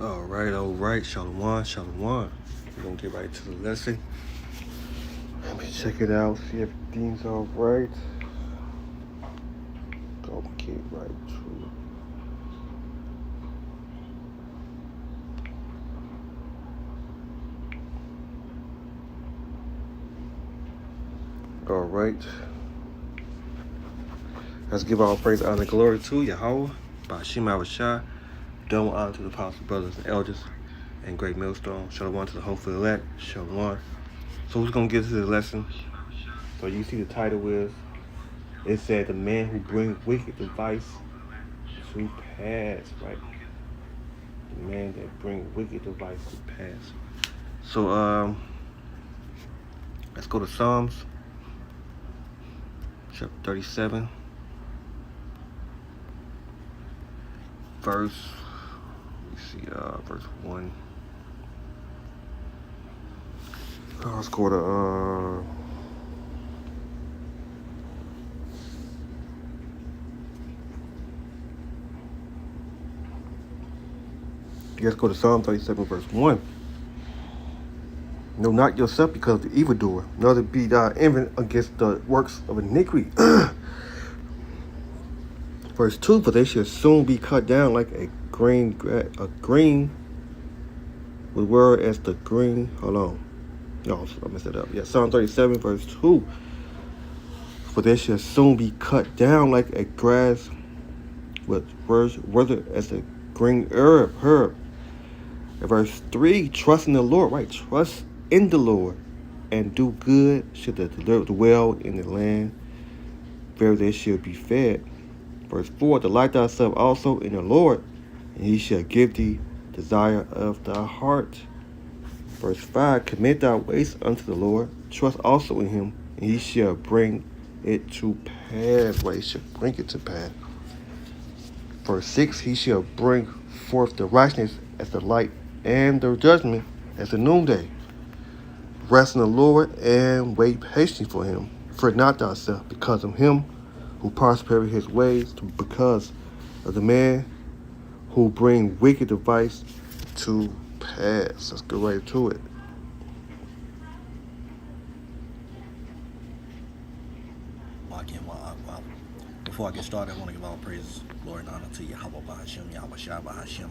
All right. Shalom, shalom. We're gonna get right to the lesson. Let me check it out, see if everything's all right. Go get right to it. All right. Let's give all praise, honor, and glory to Yahweh, by Shema Rashah. Double honor to the apostles, brothers, and elders, and great millstone. Shalom to the hopeful elect. Shalom. So we're gonna get to the lesson. So you see the title is, it said the man who brings wicked device to pass, right? The man that brings wicked device to pass. So let's go to Psalms chapter 37, verse 1. Let's go to let's go to Psalm 37, verse 1. Know not yourself because of the evildoer, nor be thou envious against the works of iniquity. Verse 2, for they shall soon be cut down like a green with word as the green. Hold on. No, I messed it up. Yeah, Psalm 37, verse 2. For they shall soon be cut down like a grass with words whether as a green herb. And verse 3, trust in the Lord, right? Trust in the Lord and do good, should dwell in the land, where they shall be fed. Verse 4, delight thyself also in the Lord, and he shall give thee desire of thy heart. Verse 5, commit thy ways unto the Lord, trust also in him, and he shall bring it to pass. Right, he shall bring it to pass. Verse 6, he shall bring forth the righteousness as the light, and the judgment as the noonday. Rest in the Lord, and wait patiently for him. Fret not thyself because of him who prospereth his ways, because of the man who bring wicked device to pass. Let's go right to it. Before I get started, I want to give all praise, glory, and honor to Yahweh Bahashim, Yahweh Shah Bahashim,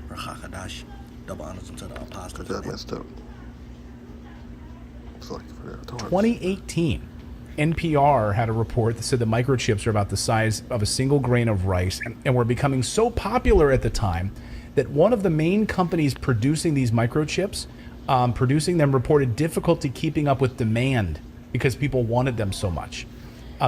Rachakadash. Double honors to the apostles. That messed up. 2018, NPR had a report that said the microchips are about the size of a single grain of rice and were becoming so popular at the time that one of the main companies producing these microchips, producing them, reported difficulty keeping up with demand because people wanted them so much.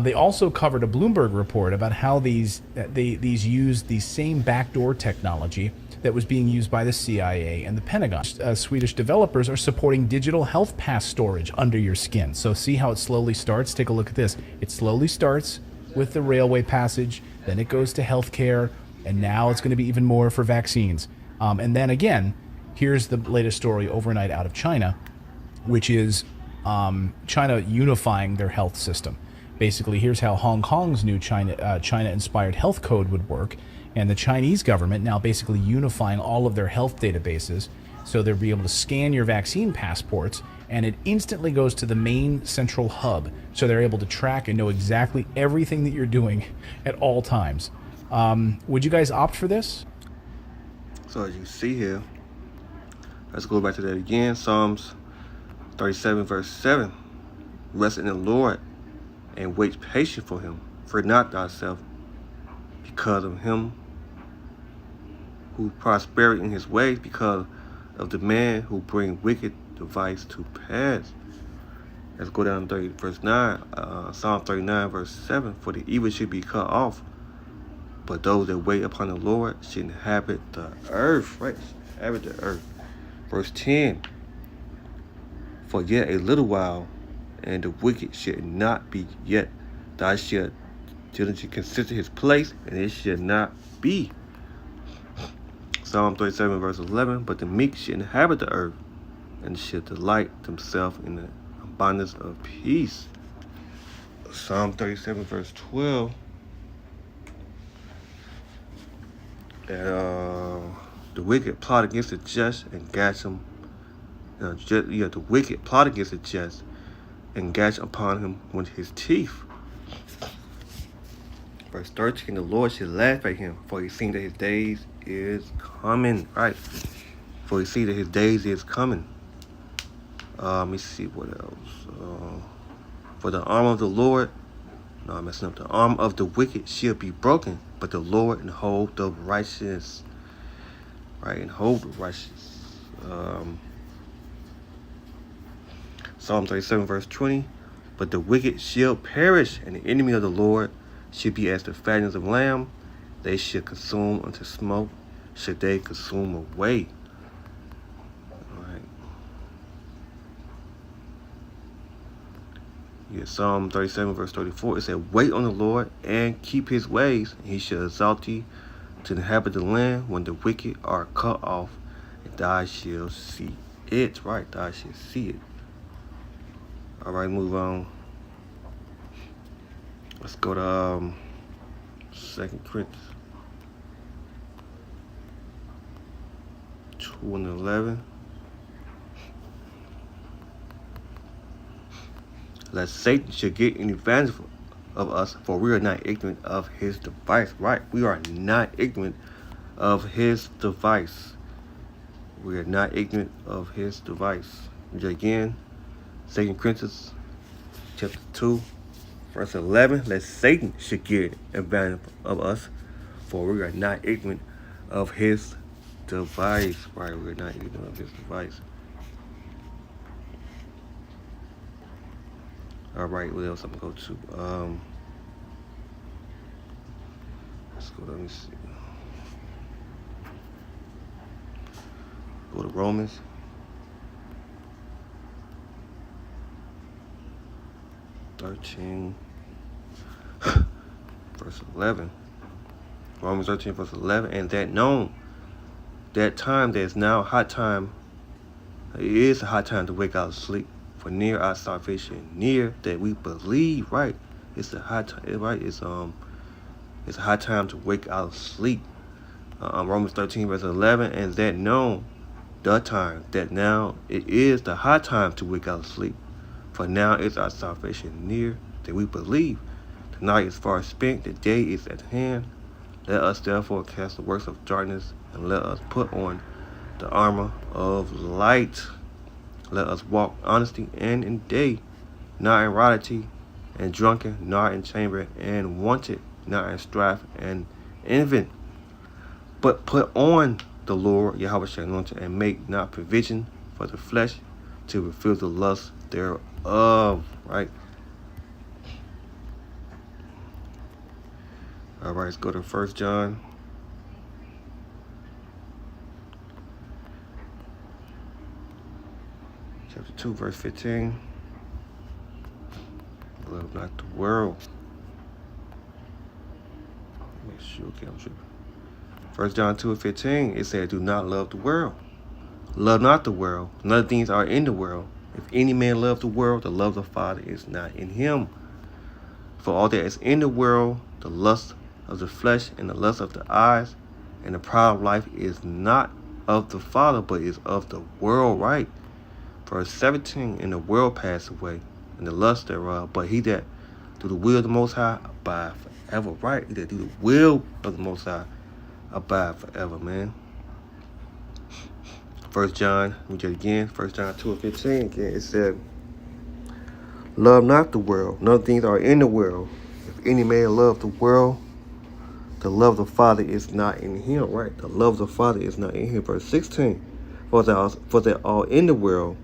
They also covered a Bloomberg report about how these used the same backdoor technology that was being used by the CIA and the Pentagon. Swedish developers are supporting digital health pass storage under your skin. So see how it slowly starts? Take a look at this. It slowly starts with the railway passage, then it goes to healthcare, and now it's going to be even more for vaccines. And then again, here's the latest story overnight out of China, which is China unifying their health system. Basically, here's how Hong Kong's new China-inspired health code would work, and the Chinese government now basically unifying all of their health databases, so they'll be able to scan your vaccine passports, and it instantly goes to the main central hub, so they're able to track and know exactly everything that you're doing at all times. Would you guys opt for this? So as you see here, let's go back to that again. Psalms 37, verse 7. Rest in the Lord and wait patient for him. Fret not thyself because of him who prospereth in his ways, because of the man who bring wicked device to pass. Let's go down to verse 9. Psalm 39, verse 7. For the evil should be cut off, but those that wait upon the Lord should inhabit the earth. Right? Inhabit the earth. Verse 10. For yet a little while, and the wicked should not be, yet thou shalt diligently consider his place, and it shall not be. Psalm 37, verse 11. But the meek shall inhabit the earth, and shall delight themselves in the abundance of peace. Psalm 37, verse 12. The The wicked plot against the just and gash him. The wicked plot against the just and gash upon him with his teeth. Verse 13, the Lord should laugh at him, for he seen that his days is coming. Right. For he see that his days is coming. Let me see what else. For the arm of the Lord, no, I'm messing up. The arm of the wicked shall be broken, but the Lord and hold the righteous. Right, and hold the righteous. Psalm 37, verse 20. But the wicked shall perish, and the enemy of the Lord should be as the fattings of lamb. They should consume unto smoke, should they consume away. All right. Yeah, Psalm 37, verse 34. It said, wait on the Lord and keep his ways, and he shall exalt thee to inhabit the land when the wicked are cut off, and thou shalt see it. Right, thou shalt see it. All right, move on. Let's go to 2 Corinthians 2:11. Lest Satan should get any advantage of us, for we are not ignorant of his device. Right, we are not ignorant of his device. We are not ignorant of his device. Again, 2 Corinthians chapter 2, verse 11. Lest Satan should get advantage of us, for we are not ignorant of his device. Right, we are not ignorant of his device. All right, what else I'm gonna go to? Let's go. Let me see. Go to Romans. Verse 11. Romans 13, verse 11. And that known that time that is now a hot time, it is a hot time to wake out of sleep. For near our salvation, near that we believe, right? It's a high time, right? It's a high time to wake out of sleep. Romans 13, verse 11, and that known the time that now it is the high time to wake out of sleep. For now is our salvation near that we believe. The night is far spent, the day is at hand. Let us therefore cast the works of darkness, and let us put on the armor of light. Let us walk honesty and in day, not in rioting and drunken, not in chamber and wanted, not in strife and envy. But put on the Lord Yahweh anointed, and make not provision for the flesh to fulfill the lust thereof. Right. All right, let's go to 1 John. Chapter 2, verse 15. Love not the world. Make sure, okay, I'm tripping. 1 John 2:15, it said, do not love the world. Love not the world. None of things are in the world. If any man love the world, the love of the Father is not in him. For all that is in the world, the lust of the flesh and the lust of the eyes and the pride of life is not of the Father, but is of the world, right? Verse 17, and the world passed away, and the lust thereof, but he that do the will of the Most High abide forever, right? He that do the will of the Most High abide forever, man. 1 John, let me get it again, 1 John 2:15, again, it said, love not the world, none things are in the world. If any man love the world, the love of the Father is not in him, right? The love of the Father is not in him. Verse 16, for they are in the world,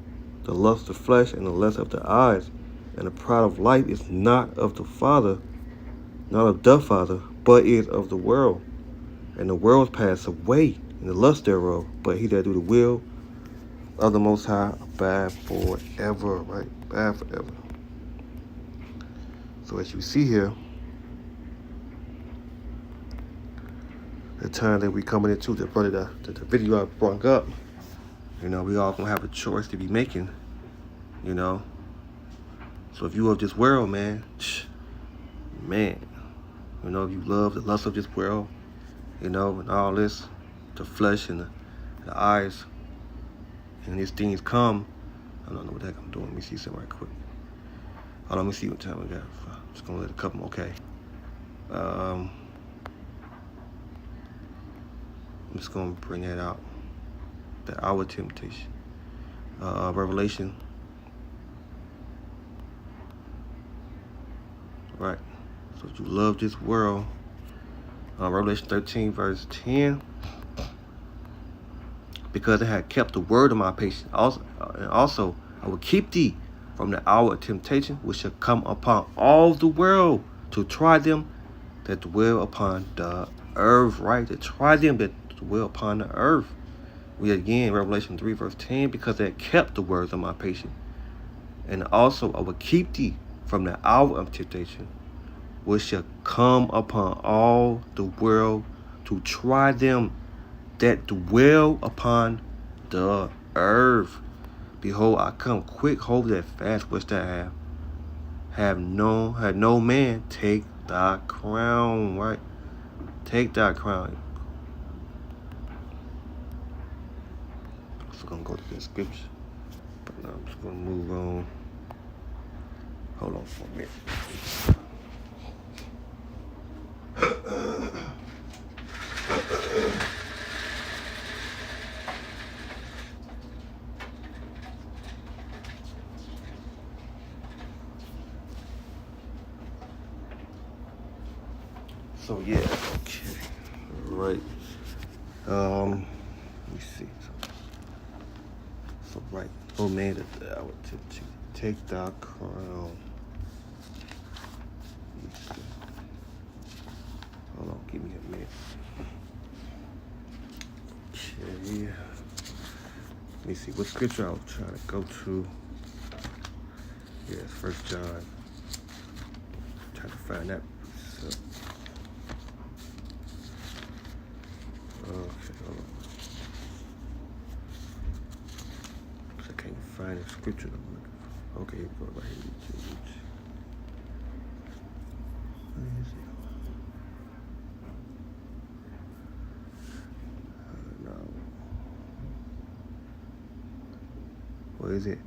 the lust of the flesh and the lust of the eyes, and the pride of life is not of the Father, not of the Father, but is of the world. And the world pass away, and the lust thereof, but he that do the will of the Most High abide forever, right? Abide forever. So as you see here, the time that we coming into, the video I brought up, you know, we all gonna have a choice to be making, you know. So if you of this world, man, you know, if you love the lust of this world, you know, and all this, the flesh and the eyes, and these things come. I don't know what the heck I'm doing. Let me see something right quick. Hold on, let me see what time we got. I'm just gonna let a couple. Okay. I'm just gonna bring that out. The hour temptation. Revelation. Right. So you love this world. Revelation 13, verse 10. Because I had kept the word of my patience. Also, I will keep thee from the hour of temptation, which shall come upon all the world to try them that dwell upon the earth. Right? To try them that dwell upon the earth. We again, Revelation 3, verse 10. Because I had kept the words of my patience. And also, I will keep thee from the hour of temptation, which shall come upon all the world to try them that dwell upon the earth. Behold, I come quick, hold that fast which I had no man take thy crown, right? Take thy crown. So I'm gonna go to the scripture. But now I'm just gonna move on. Hold on for a minute. So yeah, okay, right. Let me see. So right, oh man, I would take thy crown. Hold on, give me a minute. Okay. Let me see what scripture I was trying to go to. Yes, 1 John. Trying to find that. So, okay, hold on. I can't find the scripture I'm looking for. Okay, here we go right here. Where is it? No. What is it?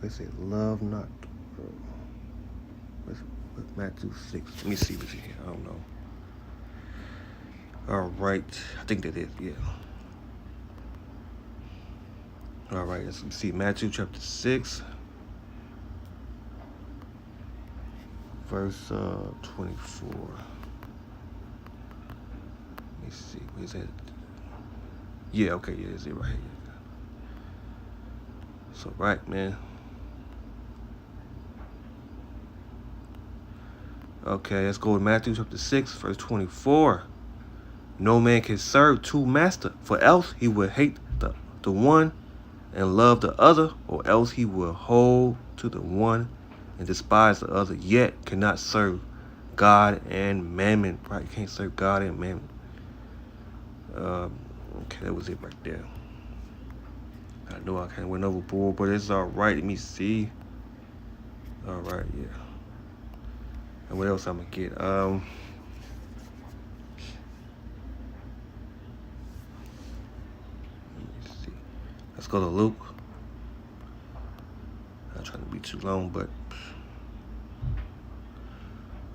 Let's say love not. What's Matthew 6? Let me see what's here. I don't know. All right, I think that is, yeah. All right, let's see Matthew chapter 6, verse 24. Let me see, where's that? Yeah, okay, yeah, it's it right here. So, right, man. Okay, let's go with Matthew chapter 6, verse 24. No man can serve two masters, for else he will hate the one and love the other, or else he will hold to the one and despise the other, yet cannot serve God and mammon. Right, you can't serve God and mammon. Okay, that was it right there. I know I can't went overboard, but it's all right. Let me see. All right, yeah. And what else I'm gonna get? Let me see. Let's go to Luke. Not trying to be too long, but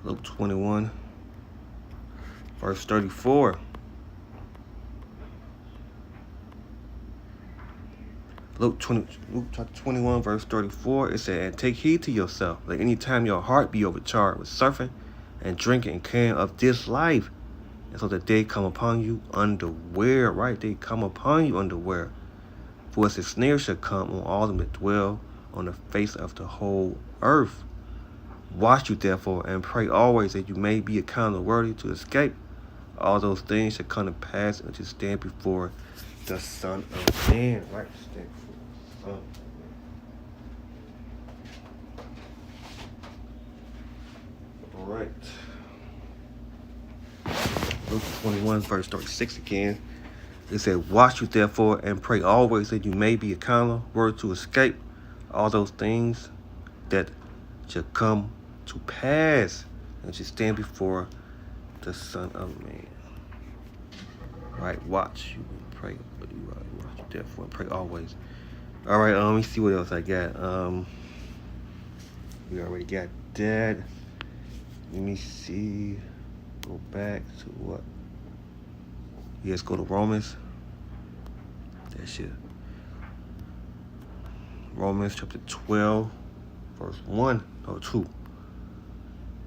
Luke 21, verse 34. Luke chapter 21, verse 34, it said, and take heed to yourself, that any time your heart be overcharged with surfing and drinking and caring of this life, and so that they come upon you unaware, right? They come upon you unaware. For as a snare shall come on all them that dwell on the face of the whole earth. Watch you therefore, and pray always that you may be accounted worthy to escape all those things shall come to pass and to stand before the Son of Man, right? Stand before the Son of Man. All right. Luke 21, verse 36 again. It said, watch you therefore, and pray always that you may be accounted worthy to escape all those things that shall come to pass and to stand before the Son of Man. Right, watch you and pray, but you watch you therefore and pray always. All right, let me see what else I got. We already got that. Let me see. Go back to what? Let's go to Romans. That shit. Romans chapter 12, verse 1 or 2.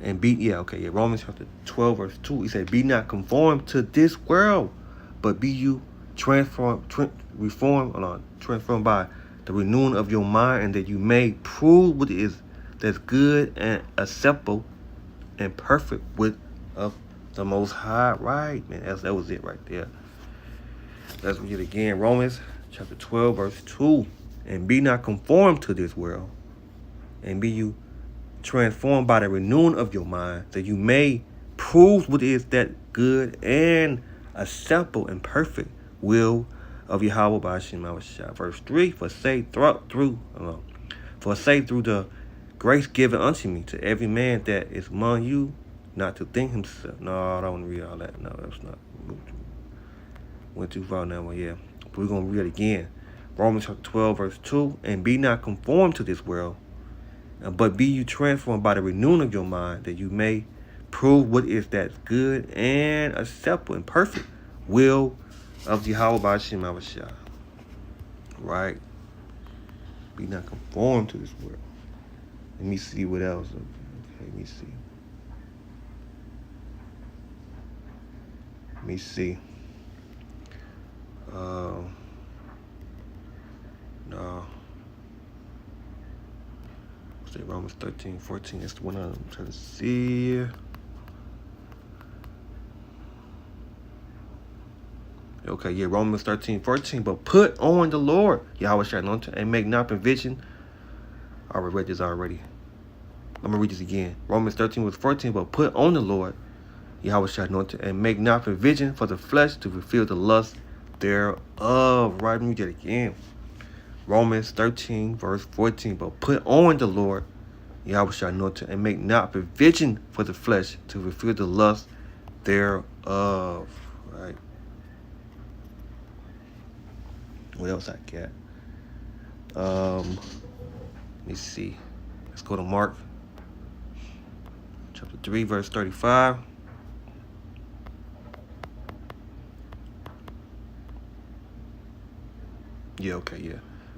And Romans chapter 12, verse 2. He said, be not conformed to this world, but be you transformed by the renewing of your mind, and that you may prove what is that's good and acceptable and perfect with of the Most High. Right, man. That was it right there. Let's read it again. Romans chapter 12, verse 2. And be not conformed to this world, and be you transformed by the renewing of your mind, that you may prove what is that good and acceptable and perfect will of Yahweh by Hashem. Verse 3. For say through the grace given unto me to every man that is among you, not to think himself. No, I don't want to read all that. No, that's not. Went too far now. Well, yeah. But we're going to read it again. Romans chapter 12, verse 2. And be not conformed to this world, but be you transformed by the renewing of your mind, that you may prove what is that good and acceptable and perfect will of Yahweh by Hashem. Right? Be not conformed to this world. Let me see what else. Okay, let me see. No. Say Romans 13, 14. That's the one I'm trying to see. Okay, yeah, Romans 13, 14. But put on the Lord, Yahweh shall anoint, and make not provision. I read this already. I'm going to read this again. Romans 13, verse 14. But put on the Lord, Yahweh shall anoint, and make not provision for the flesh to fulfill the lust thereof. Right, let me get it again. Romans 13, verse 14. But put on the Lord, Yahweh shall anoint, and make not provision for the flesh to fulfill the lust thereof. Right. What else I got? Let me see. Let's go to Mark chapter 3, verse 35.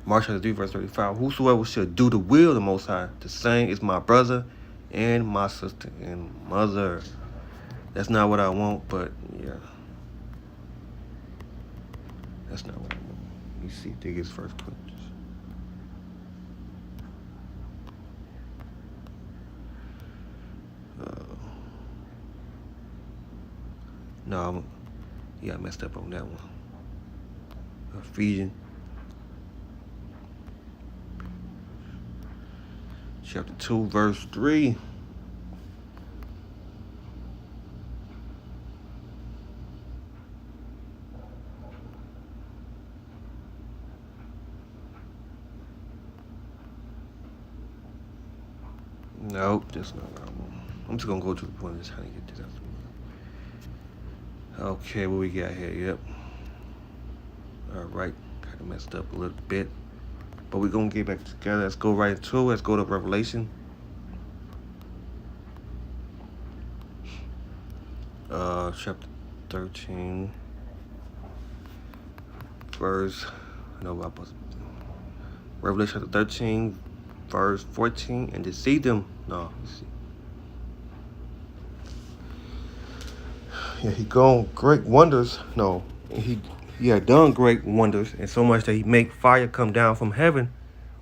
Mark chapter 3, verse 35. Whosoever shall do the will of the Most High, the same is my brother and my sister and mother. That's not what I want, but yeah. That's not what I want. Let me see. Dig his first Corinthians. No, I messed up on that one. Ephesians chapter 2, verse 3. Nope, that's not what I want. I'm just gonna go to the point of just trying to get this out. Okay, what we got here? Yep. Alright, kind of messed up a little bit. But we're going to get back together. Let's go right into it. Let's go to Revelation. Chapter 13. Revelation chapter 13, verse 14. And to see them. No, let's see. Yeah, he gone great wonders. No, he had done great wonders, and so much that he make fire come down from heaven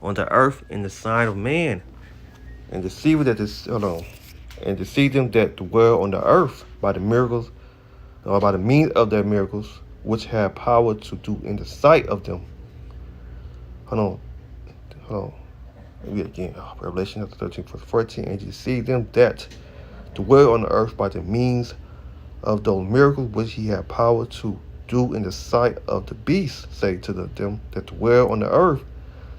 on the earth in the sign of man, and to see them that dwell on the earth by the miracles, or by the means of their miracles, which have power to do in the sight of them. Hold on. Read again. Revelation chapter 13, verse 14. And to see them that dwell on the earth by the means of those miracles which he had power to do in the sight of the beast, say to them that dwell on the earth,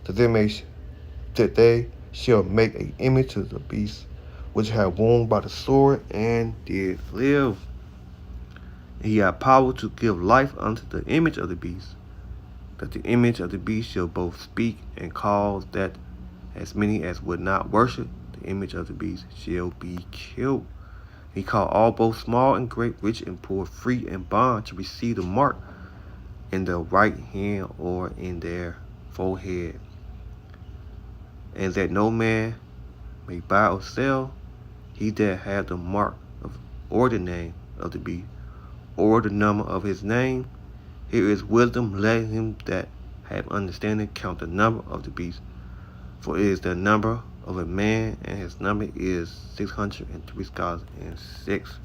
that they shall make an image to the beast which had won by the sword and did live. And he hath power to give life unto the image of the beast, that the image of the beast shall both speak and cause that as many as would not worship the image of the beast shall be killed. He called all both small and great, rich and poor, free and bond, to receive the mark in their right hand or in their forehead, and that no man may buy or sell, he that hath the mark of or the name of the beast, or the number of his name. Here is wisdom. Let him that have understanding count the number of the beast, for it is the number of a man, and his number is 636.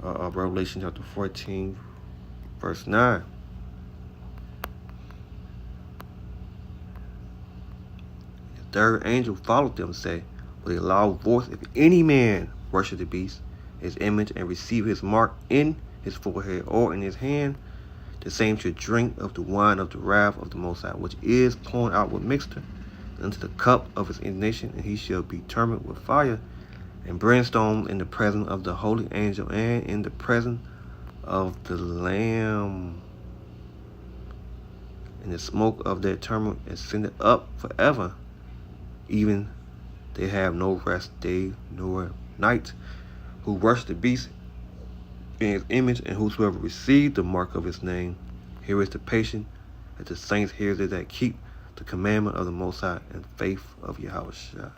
Revelation chapter 14, verse 9. The third angel followed them, and said with a loud voice, if any man worship the beast, his image, and receive his mark in his forehead or in his hand, the same should drink of the wine of the wrath of the Most High, which is poured out with mixture into the cup of his indignation, and he shall be tormented with fire and brimstone in the presence of the holy angel and in the presence of the Lamb. And the smoke of their torment is sent up forever. Even they have no rest day nor night, who worship the beast in his image, and whosoever received the mark of his name. Here is the patient that the saints hear that keep the commandment of the Most High and faith of Yahushua.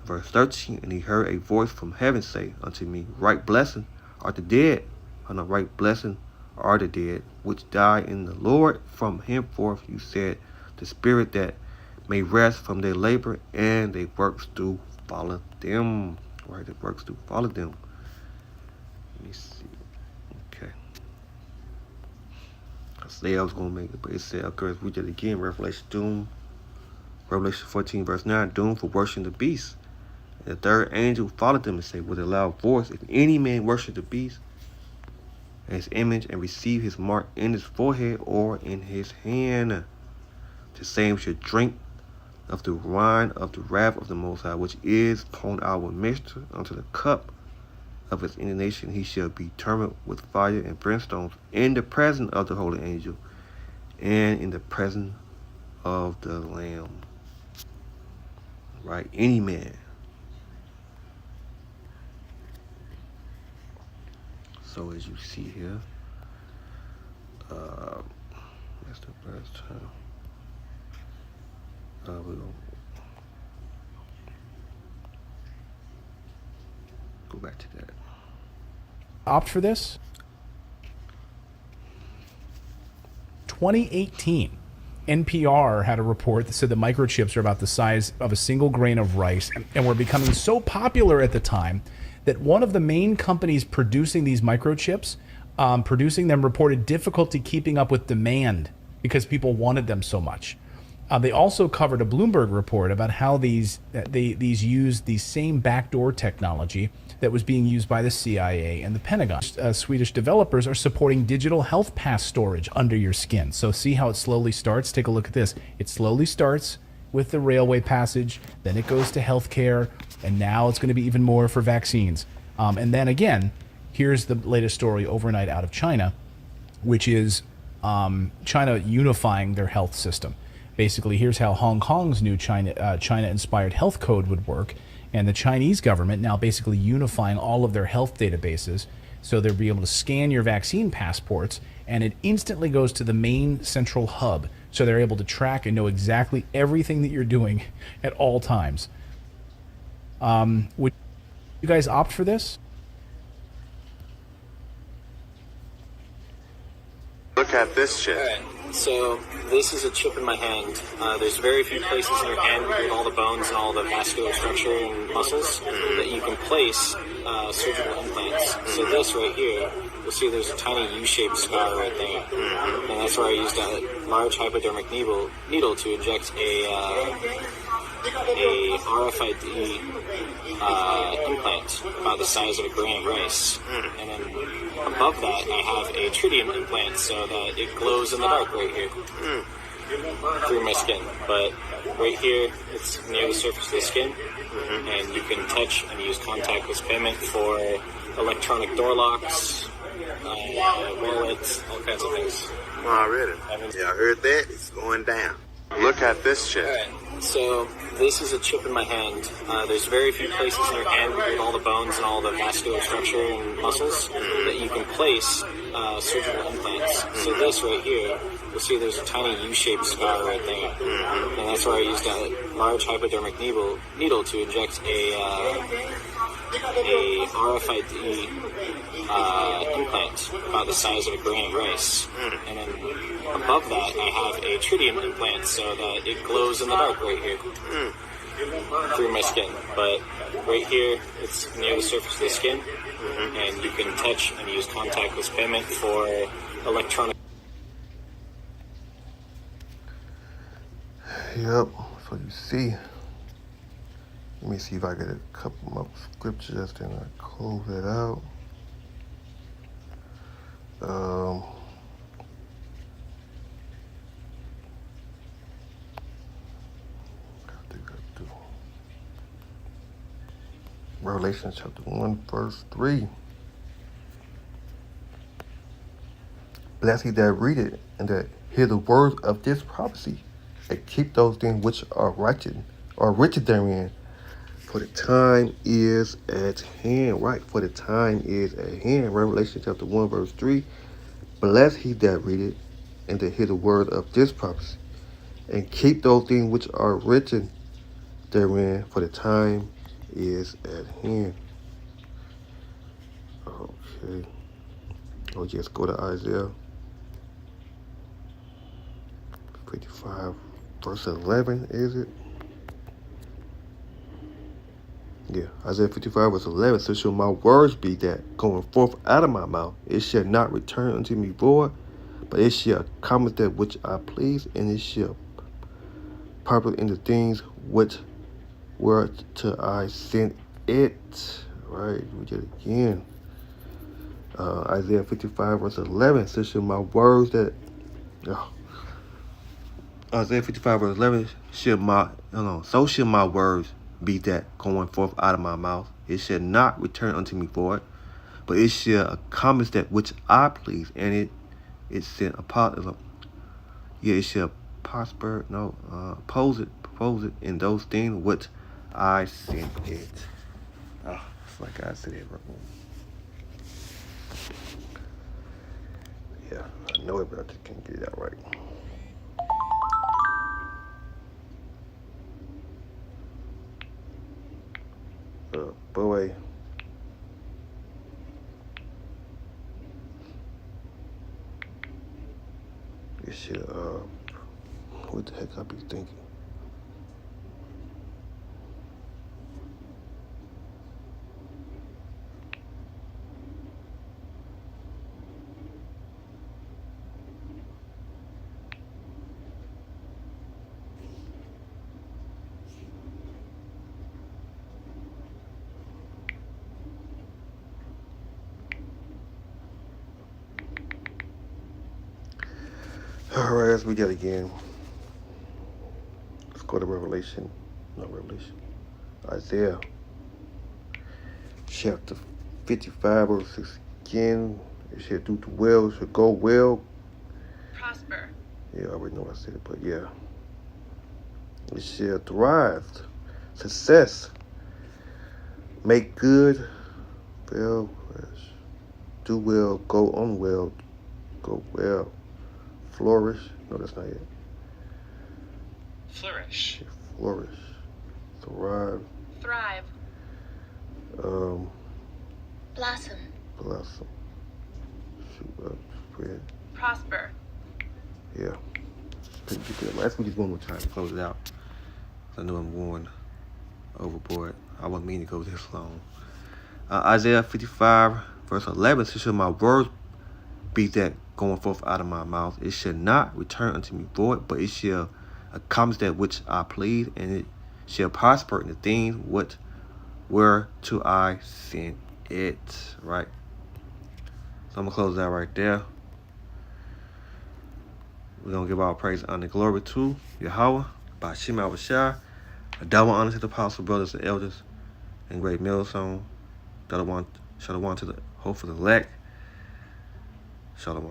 Verse 13, and he heard a voice from heaven say unto me, right blessed are the dead, right blessed are the dead, which die in the Lord. From henceforth you said, the spirit that may rest from their labor, and their works do follow them. Right, their works do follow them. Let me see. Okay. I say I was going to make it, but it said, okay, let's read it again. Revelation 14, verse 9, doomed for worshiping the beast. And the third angel followed them and said with a loud voice, if any man worship the beast and his image, and receive his mark in his forehead or in his hand, the same should drink of the wine of the wrath of the Most High, which is poured out with mixture unto the cup of his indignation. He shall be tormented with fire and brimstone in the presence of the holy angel and in the presence of the Lamb. Right? Any man. So as you see here, that's the first time. We're going to go back to that. Opt for this? 2018, NPR had a report that said the microchips are about the size of a single grain of rice and were becoming so popular at the time that one of the main companies producing these microchips, producing them, reported difficulty keeping up with demand because people wanted them so much. They also covered a Bloomberg report about how these use the same backdoor technology that was being used by the CIA and the Pentagon. Swedish developers are supporting digital health pass storage under your skin. So see how it slowly starts? Take a look at this. It slowly starts with the railway passage, then it goes to healthcare, and now it's going to be even more for vaccines. And then again, here's the latest story overnight out of China, which is China unifying their health system. Basically, here's how Hong Kong's new China-inspired health code would work, and the Chinese government now basically unifying all of their health databases, so they'll be able to scan your vaccine passports, and it instantly goes to the main central hub, so they're able to track and know exactly everything that you're doing at all times. Would you guys opt for this? Look at this shit. Alright, so this is a chip in my hand. There's very few places in your hand with all the bones and all the vascular structure and muscles that you can place surgical implants. So this right here, you'll see there's a tiny U-shaped scar right there. And that's where I used a large hypodermic needle to inject a RFID implant about the size of a grain of rice. And then above that, I have a tritium implant so that it glows in the dark right here. through my skin. But right here, it's near the surface of the skin, and you can touch and use contactless payment for electronic door locks, wallets, all kinds of things. Already. Yeah, I heard that. It's going down. Look at this shit. Alright, so this is a chip in my hand. There's very few places in your hand with all the bones and all the vascular structure and muscles that you can place surgical implants. So this right here, you'll see there's a tiny U-shaped scar right there. And that's where I used a large hypodermic needle to inject a RFID implant about the size of a grain of rice. And then above that, I have a tritium implant so that it glows in the dark right here through my skin. But right here, it's near the surface of the skin, and you can touch and use contactless payment for electronic. Yep. So you see. Let me see if I get a couple more scriptures, then I close it out. I think I do. Revelation chapter 1, verse 3. Blessed he that read it, and that hear the words of this prophecy, and keep those things which are written therein. For the time is at hand, right? For the time is at hand. Revelation chapter 1, verse 3. Blessed he that read it, and that hear the word of this prophecy, and keep those things which are written therein, for the time is at hand. Okay. Oh, just go to Isaiah 55, verse 11, is it? Yeah, Isaiah 55, verse 11. So shall my words be that going forth out of my mouth, it shall not return unto me void, but it shall accomplish that which I please, and it shall prosper in the things which whereto I sent it. Right, we did it again. Isaiah 55, verse 11. So shall my words that... Isaiah 55, verse 11. So shall my words be that going forth out of my mouth. It shall not return unto me void, but it shall accomplish that which I please, and it shall it shall prosper. Propose it in those things which I sent it. Oh, it's like I said it wrong. Yeah, I know it, but I just can't get it out right. Boy. This shit, what the heck I be thinking? All right, let's begin again. Let's go to Revelation. Not Revelation. Isaiah. Chapter 55, verse 6 again. It shall do well, it shall go well. Prosper. Yeah, I already know I said it, but yeah. It shall thrive. Success. Make good. Fail. Do well. Go on well. Go well. Flourish. No, that's not it. Flourish. Flourish. Thrive. Thrive. Blossom. Blossom. Shoot up. Spread. Prosper. Yeah. Pretty good. Let's just one more time to close it out. I know I'm going overboard. I wasn't meaning to go this long. Isaiah 55, verse 11. So shall my words be that going forth out of my mouth. It shall not return unto me void, but it shall accomplish that which I please, and it shall prosper in the things whereto I sent it. Right? So I'm going to close that right there. We're going to give all praise, honor, and glory to Yahweh, by Shem Abishai. A double honor to the apostle, brothers, and elders, and great millstone. Shalom to the hope for the elect. Shalom.